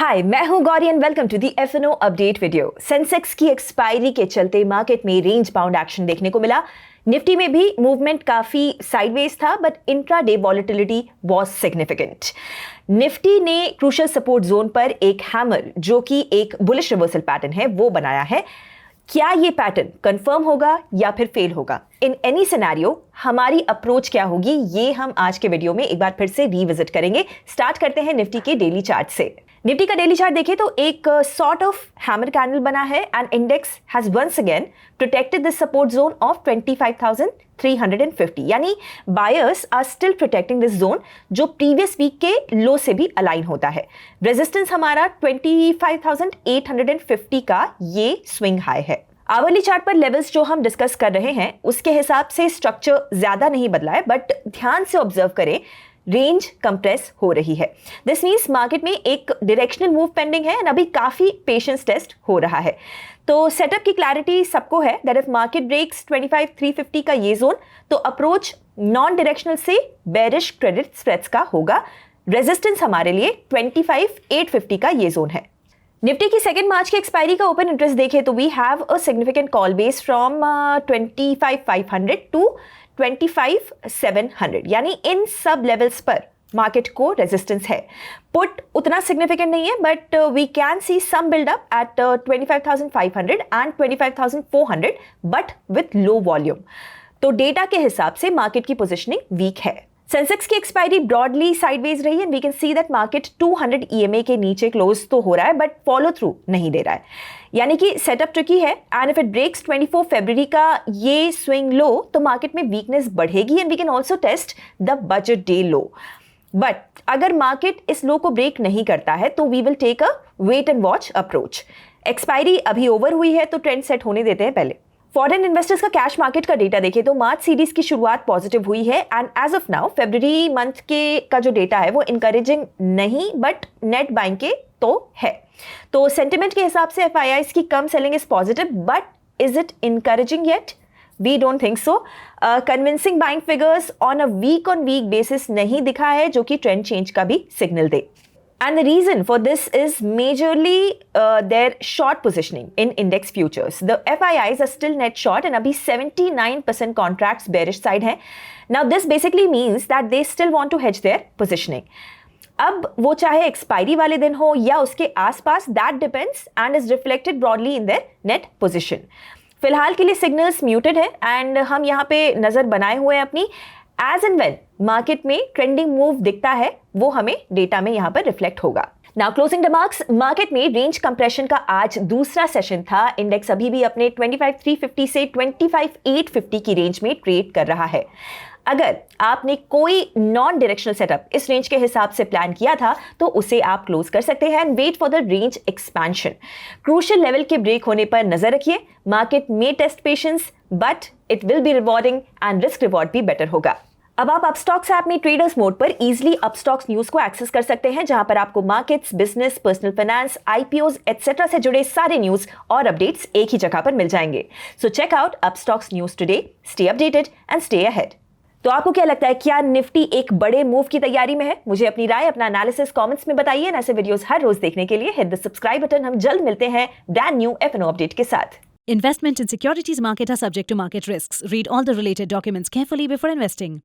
हाय, मैं हूं Gauri and welcome to the FNO update video. Sensex की एक्सपायरी के चलते मार्केट में रेंज बाउंड एक्शन देखने को मिला। निफ्टी में भी मूवमेंट काफी साइडवेज था, but intraday volatility was significant. Nifty ने क्रूशियल सपोर्ट जोन पर एक हैमर, जो कि एक बुलिश रिवर्सल पैटर्न है, वो बनाया है। क्या ये पैटर्न कंफर्म होगा या फिर फेल होगा? इन एनी सिनेरियो हमारी अप्रोच क्या होगी, ये हम आज के वीडियो में एक बार फिर से रिविजिट करेंगे। स्टार्ट करते हैं निफ्टी के डेली चार्ट से। निफ्टी का डेली चार्ट देखें तो एक सॉर्ट ऑफ हैमर कैंडल बना है and index has once again protected this support zone of 25,350, यानी buyers are still protecting this zone, जो प्रीवियस वीक के लो से भी अलाइन होता है। रेजिस्टेंस हमारा 25,850 का ये स्विंग हाई है। आवरली चार्ट पर लेवल्स जो हम डिस्कस कर रहे हैं उसके हिसाब से स्ट्रक्चर ज्यादा नहीं बदला है, बट ध्यान से ऑब्जर्व करें, रेंज कंप्रेस हो रही है। दिस मींस मार्केट में एक डायरेक्शनल मूव पेंडिंग है एंड अभी काफी पेशेंस टेस्ट हो रहा है। तो सेटअप की क्लैरिटी सबको है दैट इफ मार्केट ब्रेक्स 25,350 का ये जोन, तो अप्रोच नॉन डायरेक्शनल से बेरिश क्रेडिट स्प्रेड्स का होगा। रेजिस्टेंस हमारे लिए 25,850 का ये जोन है। निफ्टी की 2 मार्च की एक्सपायरी का ओपन इंटरेस्ट देखें तो we have a significant call base from 25,500 to 25,700, यानी इन सब लेवल्स पर मार्केट को रेजिस्टेंस है। पुट उतना सिग्निफिकेंट नहीं है, but we can see some buildup at 25,500 and 25,400, but with low volume. तो डेटा के हिसाब से मार्केट की पोजिशनिंग वीक है। सेंसेक्स की एक्सपायरी ब्रॉडली साइडवेज रही है। We can see that market 200 EMA के नीचे क्लोज तो हो रहा है, बट फॉलो थ्रू नहीं दे रहा है, यानी कि सेटअप ट्रिकी है। एंड इफ इट ब्रेक्स 24 फरवरी का ये स्विंग लो, तो मार्केट में वीकनेस बढ़ेगी and we can also test the budget day low. But अगर मार्केट इस लो को ब्रेक नहीं करता है तो we will take a wait and watch approach. Expiry अभी ओवर हुई है तो ट्रेंड सेट होने देते हैं पहले। फॉरेन इन्वेस्टर्स का कैश मार्केट का डेटा देखें तो मार्च सीरीज की शुरुआत पॉजिटिव हुई है एंड एज ऑफ नाउ फरवरी मंथ के का जो डेटा है वो इनकरेजिंग नहीं, बट नेट बाइंग के तो है। तो सेंटिमेंट के हिसाब से FIIs की कम selling is positive, but is it encouraging yet? We don't think so. Convincing buying figures on a week on week basis नहीं दिखा है, जो कि ट्रेंड चेंज का भी सिग्नल दे। And the reason for this is majorly their short positioning in index futures. The FIIs are still net short and abhi 79% contracts bearish side hai. Now this basically means that they still want to hedge their positioning. अब वो चाहे expiry वाले दिन हो या उसके आसपास, that depends and is reflected broadly in their net position. फिलहाल के लिए सिग्नल्स म्यूटेड है एंड हम यहाँ पे नजर बनाए हुए हैं अपनी। एज एंड वेन मार्केट में ट्रेंडिंग मूव दिखता है वो हमें डेटा में यहां पर रिफ्लेक्ट होगा। नाउ क्लोजिंग रिमार्क्स, मार्केट में रेंज कंप्रेशन का आज दूसरा सेशन था। इंडेक्स अभी भी अपने 25,350 से 25,850 की रेंज में ट्रेड कर रहा है। अगर आपने कोई नॉन डायरेक्शनल सेटअप इस रेंज के हिसाब से प्लान किया था तो उसे आप क्लोज कर सकते हैं and wait for the range expansion. Crucial level के ब्रेक होने पर नजर रखिए। मार्केट में test patience, but it will be rewarding and risk reward भी बेटर होगा। अब आप अपस्टॉक्स ऐप में ट्रेडर्स मोड पर इजीली अपस्टॉक्स न्यूज को एक्सेस कर सकते हैं, जहां पर आपको markets, business, personal finance, IPOs etcetera से जुड़े सारे न्यूज और अपडेट्स एक ही जगह पर मिल जाएंगे। So check out Upstox news today, stay updated and stay ahead. तो आपको क्या लगता है, क्या निफ्टी एक बड़े मूव की तैयारी में है? मुझे अपनी राय, अपना एनालिसिस कमेंट्स में बताइए। ऐसे वीडियोस हर रोज देखने के लिए हिट द सब्सक्राइब बटन। हम जल्द मिलते हैं ब्रांड न्यू FNO अपडेट के साथ। Investment in securities market are subject to market risks. Read all the related documents carefully before investing.